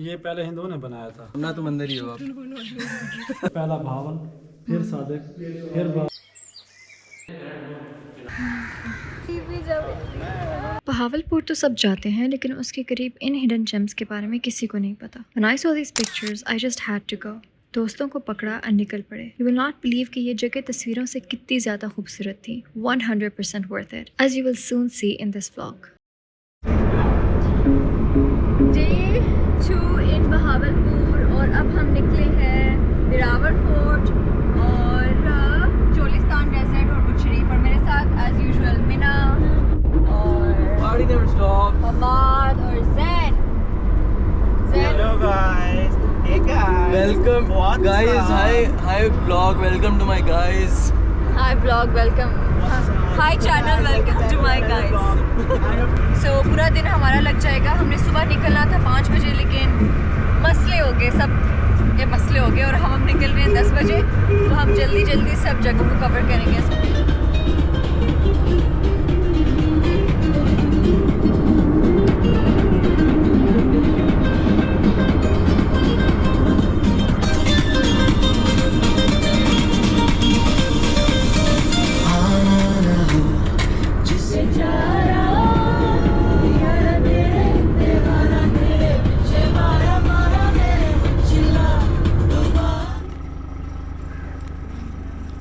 ये पहले हिंदुओं ने बनाया था ना, तुम अंदर ही हो अब। पहला भावल, फिर सादिक, फिर बहावलपुर तो सब जाते हैं, लेकिन उसके करीब इन हिडन जेम्स के बारे में किसी को नहीं पता। When I saw these pictures, I just had to go. दोस्तों को पकड़ा और निकल पड़े। You will not believe कि ये जगह तस्वीरों से कितनी ज़्यादा खूबसूरत थी। 100% worth it, as you will soon see in this vlog. Day 2 in Bahawalpur, और अब हम निकले हैं दिरावर फोर्ट और चोलिस्तान डेजर्ट और बुर्ज शरीफ, और मेरे साथ as usual मिना और Party never stops. हमाद और Jain. Hello guys. Hey guys. Welcome, What's guys. up? Hi vlog. Welcome to my guys. Hi vlog, welcome. Hi channel, welcome to my guys. So पूरा दिन हमारा लग जाएगा। हमने सुबह निकलना था 5 बजे, लेकिन मसले हो गए, सब ये मसले हो गए, और हम निकल रहे हैं 10 बजे। तो हम जल्दी जल्दी सब जगहों को कवर करेंगे।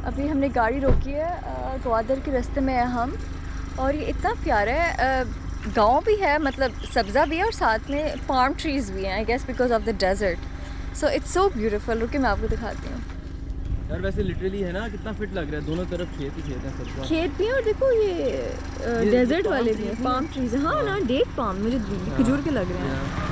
अभी हमने गाड़ी रोकी है, ग्वादर के रास्ते में है हम, और ये इतना प्यारा है। गांव भी है, मतलब सब्ज़ा भी है, और साथ में पाम ट्रीज़ भी हैं, I guess because of the desert. So it's so beautiful. रुके मैं आपको दिखाती हूँ। यार वैसे लिटरली है ना, कितना फिट लग रहा है। दोनों तरफ खेत ही खेत है सबका। खेत भी है, और देखो ये डेजर्ट वाले भी हैं, पाम ट्रीज़। हाँ ना, डेट पाम मुझे खजूर के लग रहे हैं।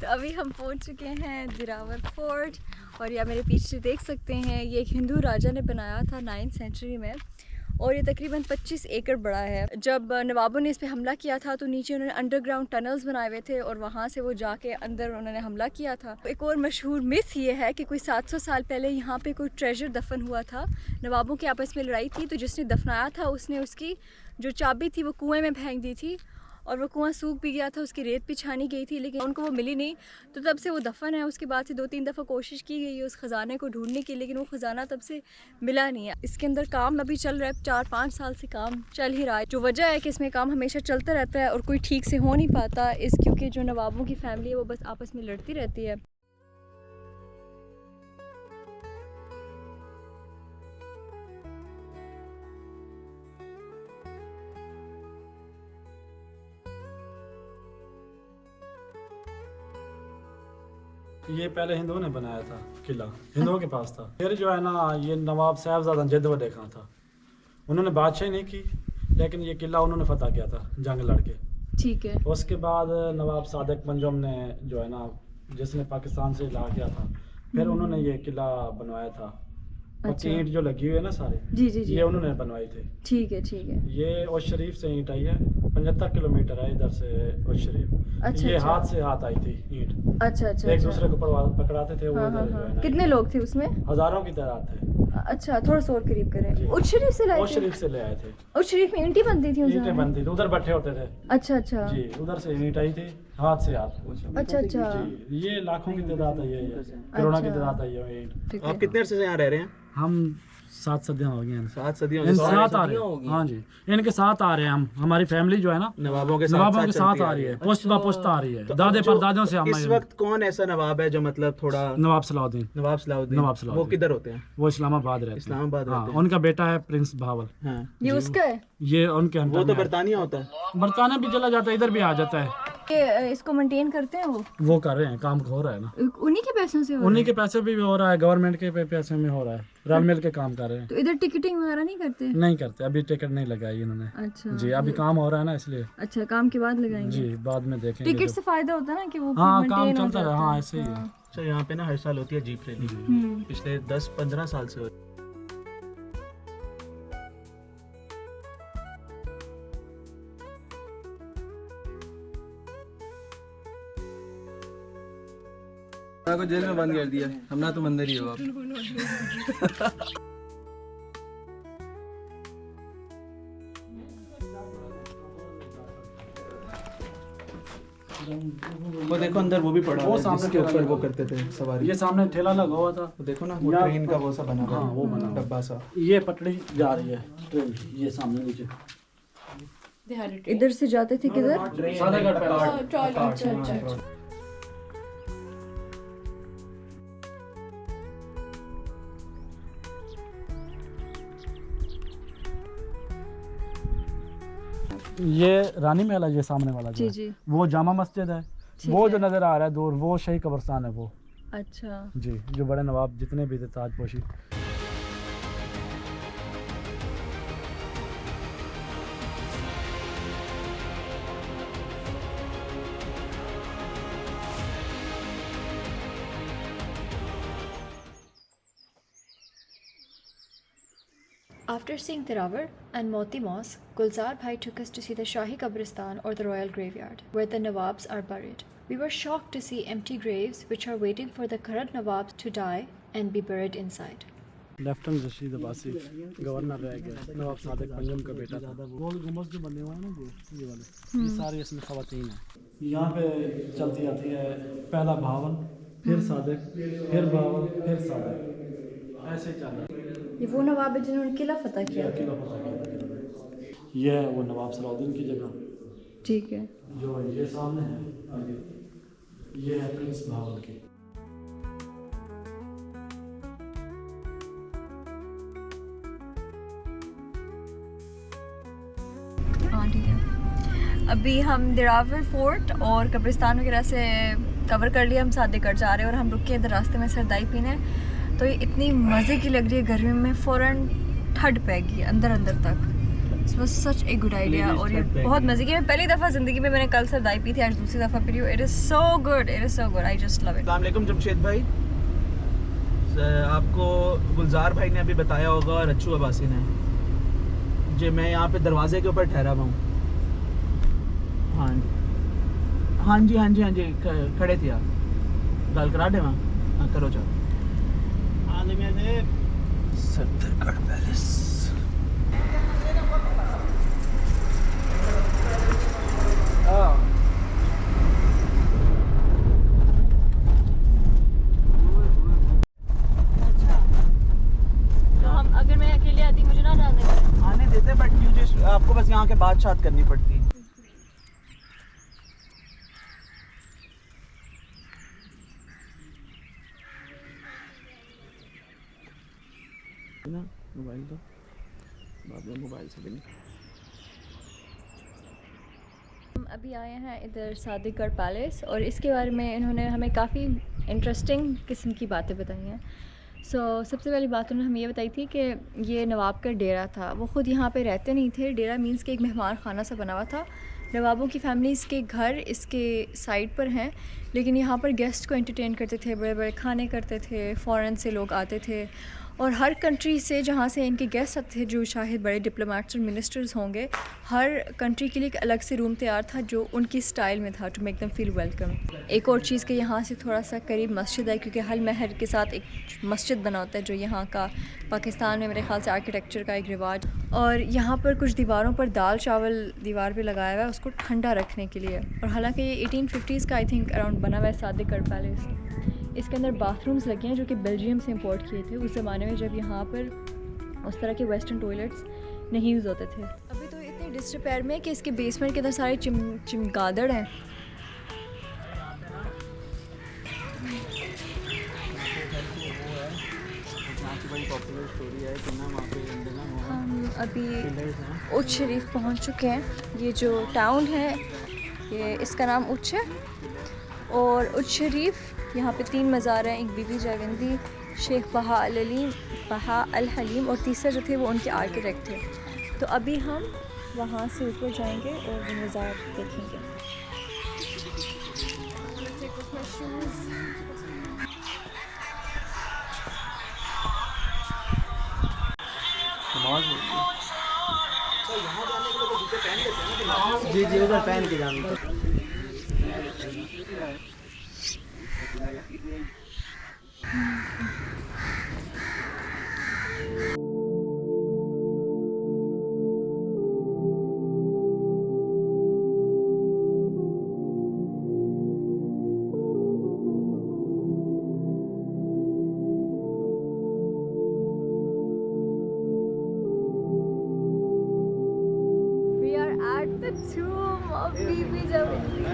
तो अभी हम पहुंच चुके हैं दिरावर फोर्ट, और यह मेरे पीछे देख सकते हैं, ये एक हिंदू राजा ने बनाया था 9th सेंचुरी में, और ये तकरीबन 25 एकड़ बड़ा है। जब नवाबों ने इस पे हमला किया था तो नीचे उन्होंने अंडरग्राउंड टनल्स बनाए हुए थे, और वहाँ से वो जाके अंदर उन्होंने हमला किया था। एक और मशहूर मिथ ये है कि कोई 700 साल पहले यहाँ पे कोई ट्रेजर दफन हुआ था। नवाबों के आपस में लड़ाई थी, तो जिसने दफनाया था उसने उसकी जो चाबी थी वो कुएँ में फेंक दी थी, और वो कुआं सूख भी गया था, उसकी रेत भी छानी गई थी, लेकिन उनको वो मिली नहीं। तो तब से वो दफन है। उसके बाद से 2-3 दफ़ा कोशिश की गई है उस ख़जाने को ढूंढने की, लेकिन वो ख़जाना तब से मिला नहीं है। इसके अंदर काम अभी चल रहा है, 4-5 साल से काम चल ही रहा है। जो वजह है कि इसमें काम हमेशा चलता रहता है और कोई ठीक से हो नहीं पाता, क्योंकि जो नवाबों की फैमिली है वो बस आपस में लड़ती रहती है। ये पहले हिंदुओं ने बनाया था किला, हिंदुओं के पास था। फिर जो है ना, ये नवाब साहबजादा जद्दोजहद खां था, उन्होंने बादशाही नहीं की, लेकिन ये किला उन्होंने फतह किया था जंग लड़के। ठीक है। उसके बाद नवाब सादिक मंजम ने जो है ना, जिसने पाकिस्तान से ला किया था, फिर उन्होंने ये किला बनवाया था। अच्छा। ईंट जो लगी हुई है ना सारी, जी, ये उन्होंने बनवाई थी। ठीक है। ये उस शरीफ से ईंट आई है, 75 किलोमीटर है इधर से उस शरीफ। अच्छा, ये हाथ से हाथ आई थी ईंट। अच्छा। एक दूसरे को पकड़ाते थे। हाँ। कितने लोग थे उसमें? हजारों की तादाद थे। अच्छा, थोड़ा सा और करीब करें। उस शरीफ से लाए थे? उस शरीफ से ले आए थे। उस शरीफ में ईंटें बनती थी? ईंटें बनती थी, उधर बैठे होते थे। अच्छा जी, उधर से ईंट आई थी हाथ से हाथ। अच्छा जी, ये लाखों की तादाद है, ये करोड़ों की तादाद है ये ईंट। आप कितने अरसे से यहाँ रह रहे हैं? हम 7 सदियाँ हो गई हैं। 7 सदियों साथ आ रहे हैं। हाँ जी, इनके साथ आ रहे हैं हम। हमारी फैमिली जो है ना, नवाबों के साथ आ रही है, पुश्त ब पुश्त आ रही है। दादे परदादों से हम। इस वक्त कौन ऐसा नवाब है जो मतलब थोड़ा? नवाब सलाउद्दीन। वो किधर होते हैं? वो इस्लामाबाद रहते हैं। इस्लामाबाद रहते हैं। उनका बेटा है प्रिंस बहावल। हाँ। ये उसका है? ये उनके वो तो बरतानिया होता है। बरतानिया भी चला जाता है, इधर भी आ जाता है। ये इसको मेंटेन करते हैं वो कर रहे हैं, काम हो रहा है ना। उन्हीं के पैसों से उन्हीं के पैसे भी हो रहा है, गवर्नमेंट के पैसे में हो रहा है, रल मिल के काम कर रहे हैं। तो इधर टिकटिंग वगैरह नहीं करते? नहीं करते, अभी टिकट नहीं लगाई इन्होंने। अच्छा जी, अभी काम हो रहा है ना इसलिए। अच्छा, काम के बाद लगाएंगे जी, बाद में देखेंगे। टिकट से फायदा होता है ना कि वो हाँ, काम चलता रहा। हाँ, ऐसे ही है। अच्छा, यहाँ पे ना हर साल होती है जीप रैली, पिछले 10-15 साल से होती है। को जेल में बंद कर दिया, हम ना तुम अंदर ही हो आप। वो देखो अंदर वो भी पड़ा वो है सामने जिसके ऊपर वो करते थे सवारी। ये सामने ठेला लगा हुआ था, वो देखो ना वो ट्रेन का वो सा बना हुआ है, हाँ, वो बना हुआ। डब्बा सा। ये पटड़ी जा रही है ट्रेन की, ये सामने नीचे इधर से जाते थे किधर? सादेगढ़ पैलेस। अच्छा अच्छा अच्छा। ये रानी महल है, ये सामने वाला जो जी है। जी। वो जामा मस्जिद है, ठीक वो है। जो नजर आ रहा है दूर वो शाही कब्रिस्तान है वो। अच्छा। जी, जो बड़े नवाब जितने भी थे ताजपोशी। After seeing Dirawar and Moti Mosque, Gulzar Bhai took us to see the Shahi Qabristan or the Royal Graveyard, where the Nawabs are buried. We were shocked to see empty graves which are waiting for the current Nawabs to die and be buried inside. Lieutenant Rashid Abbasi governor रह गया, नवाब सादिक पंजम का बेटा था। गोल गुंबद जो बने हुए हैं ना ये वाले, ये सारी इसमें खवातीन है। यहाँ पे चलती आती है पहला भावन, फिर सादिक, फिर भावन, फिर सादिक, ऐसे चल रहा है। ये वो नवाब है जिन्होंने किला फतह किया था। किला फतह किया था किले में। ये है वो नवाब सलाउद्दीन की जगह। ठीक है। जो ये सामने है आगे, ये है प्रिंस भावल की। हाँ ठीक है। अभी हम दिरावर फोर्ट और कब्रिस्तान वगैरह से कवर कर लिया, हम सादेगढ़ जा रहे हैं और हम रुके इधर रास्ते में सरदाई पीने। तो ये इतनी मज़े की लग रही है, गर्मी में फ़ौरन ठंड पैगी अंदर अंदर तक। It was such a good idea और ये बहुत मज़े की। मैं पहली दफ़ा ज़िंदगी में मैंने कल सरदाई पी थी, आज दूसरी दफ़ा पी रही हूँ। It is so good, it is so good, I just love it. अस्सलाम वालेकुम जमशेद भाई, आपको गुलजार भाई ने अभी बताया होगा और अच्छू अब्बासी ने, जो मैं यहाँ पे दरवाजे के ऊपर ठहरा हुआ हूँ। हाँ हाँ जी हाँ जी हाँ जी, खड़े थे आप, गल करा दे वहाँ। हाँ करो जाओ। सत्तरगढ़ पैलेस। तो हम अगर मैं अकेले आती मुझे ना आने देते बट यू जस्ट आपको बस यहाँ के बात शात करनी पड़ती है। ना मोबाइल तो बाद में मोबाइल से भी नहीं। हम अभी आए हैं इधर सादिगढ़ पैलेस और इसके बारे में इन्होंने हमें काफ़ी इंटरेस्टिंग किस्म की बातें बताई हैं। सबसे पहली बात उन्होंने हमें ये बताई थी कि ये नवाब का डेरा था। वो ख़ुद यहाँ पे रहते नहीं थे। डेरा मीन्स कि एक मेहमान खाना सा बना हुआ था। नवाबों की फैमिलीज़ के घर इसके साइड पर हैं, लेकिन यहाँ पर गेस्ट को एंटरटेन करते थे, बड़े बड़े खाने करते थे, फ़ॉरेन से लोग आते थे और हर कंट्री से जहाँ से इनके गेस्ट आते थे, जो शायद बड़े डिप्लोमेट्स और मिनिस्टर्स होंगे, हर कंट्री के लिए एक अलग से रूम तैयार था जो उनकी स्टाइल में था, to make them feel welcome. एक और चीज़ कि यहाँ से थोड़ा सा करीब मस्जिद है, क्योंकि हल महल के साथ एक मस्जिद बना होता है, जो यहाँ का पाकिस्तान में मेरे ख्याल से आर्किटेक्चर का एक रिवाज। और यहाँ पर कुछ दीवारों पर दाल चावल दीवार पे लगाया हुआ है उसको ठंडा रखने के लिए। और हालांकि ये 1850s का आई थिंक अराउंड बना हुआ है सादिगढ़ पैलेस। इसके अंदर बाथरूम्स लगे हैं जो कि बेल्जियम से इंपोर्ट किए थे उस ज़माने में, जब यहाँ पर उस तरह के वेस्टर्न टॉयलेट्स नहीं यूज़ होते थे। अभी तो इतने डिसरिपेयर में कि इसके बेसमेंट के अंदर सारे चिमगादड़ हैं। हम अभी उच्च शरीफ पहुँच चुके हैं। ये जो टाउन है ये इसका नाम उच्च है और उच्च शरीफ यहाँ पे 3 मज़ार हैं, एक बीबी जागंदी, शेख बहा अल हलीम और तीसरा जो थे वो उनके आर्किटेक्ट थे। तो अभी हम वहाँ से ऊपर जाएंगे और वो मज़ार देखेंगे। जी जी उधर पहन के जाना। We are at the tomb of Bibi Javindi.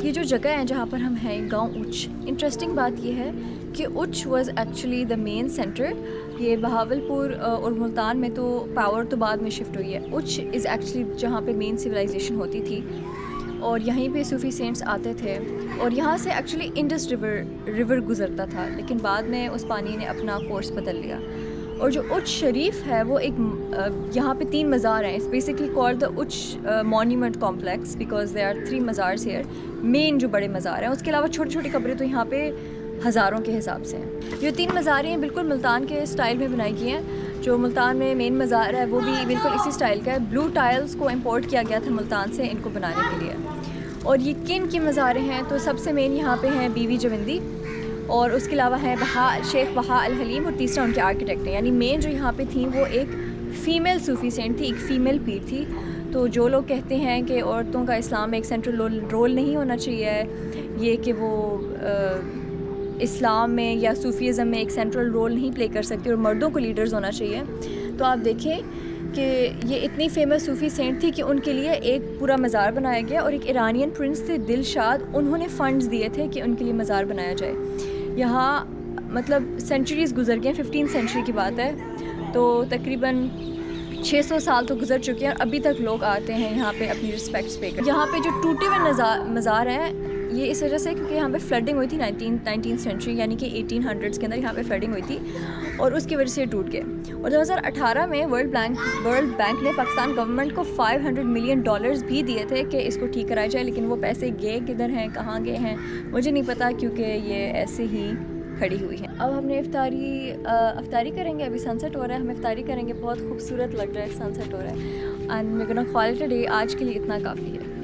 ये जो जगह है जहाँ पर हम हैं, गांव उच्च, इंटरेस्टिंग बात ये है कि उच्च was actually the main centre. ये बहावलपुर और मुल्तान में तो पावर तो बाद में शिफ्ट हुई है। उच्च इज़ एक्चुअली जहाँ पे मेन सिविलाइजेशन होती थी और यहीं पे सूफ़ी सेंट्स आते थे और यहाँ से एक्चुअली इंडस रिवर गुज़रता था, लेकिन बाद में उस पानी ने अपना कोर्स बदल लिया। और जो उच्च शरीफ है वो एक यहाँ पे 3 मज़ार हैं। It's basically called the Uch monument complex because they are 3 mazars here, main जो बड़े मज़ार हैं। उसके अलावा छोटी छोटी कब्रें तो यहाँ पे हज़ारों के हिसाब से हैं। जो 3 मज़ारें हैं बिल्कुल मुल्तान के स्टाइल में बनाई गई हैं। जो मुल्तान में मेन मज़ार है वो भी बिल्कुल इसी स्टाइल का है। ब्लू टाइल्स को इम्पोर्ट किया गया था मुल्तान से इनको बनाने के लिए। और ये किन की मज़ारें हैं तो सबसे मेन यहाँ पे हैं बीवी जविंदी और उसके अलावा है शेख बहा अल हलीम और तीसरा उनके आर्किटेक्ट हैं। यानी मेन जो यहाँ पे थी वो एक फ़ीमेल सूफ़ी सेंट थी, एक फ़ीमेल पीर थी। तो जो लोग कहते हैं कि औरतों का इस्लाम में एक सेंट्रल रोल नहीं होना चाहिए, ये कि वो इस्लाम में या सूफ़ीज़म में एक सेंट्रल रोल नहीं प्ले कर सकती और मर्दों को लीडर्स होना चाहिए, तो आप देखें कि ये इतनी फेमस सूफ़ी सेंट थी कि उनके लिए एक पूरा मज़ार बनाया गया। और एक ईरानियन प्रिंस थे दिलशाद, उन्होंने फ़ंड्स दिए थे कि उनके लिए मज़ार बनाया जाए। यहाँ मतलब सेंचुरीज़ गुजर गए, 15वीं सेंचुरी की बात है, तो तकरीबन 600 साल तो गुजर चुके हैं और अभी तक लोग आते हैं यहाँ पे अपनी रिस्पेक्ट्स पे कर। यहाँ पे जो टूटे हुए मज़ार हैं ये इस वजह से क्योंकि यहाँ पे फ्लडिंग हुई थी 19th सेंचुरी यानी कि 1800s के अंदर यहाँ पे फ्लडिंग हुई थी और उसकी वजह से टूट गए। और 2018 में वर्ल्ड बैंक ने पाकिस्तान गवर्नमेंट को $500 मिलियन भी दिए थे कि इसको ठीक कराया जाए, लेकिन वो पैसे गए किधर हैं, कहाँ गए हैं मुझे नहीं पता, क्योंकि ये ऐसे ही खड़ी हुई है। अब हमने इफ्तारी करेंगे, अभी सनसेट हो रहा है, हम इफ्तारी करेंगे, बहुत खूबसूरत लग रहा है, सनसेट हो रहा है। एंड मैं gonna call it a day, आज के लिए इतना काफ़ी है।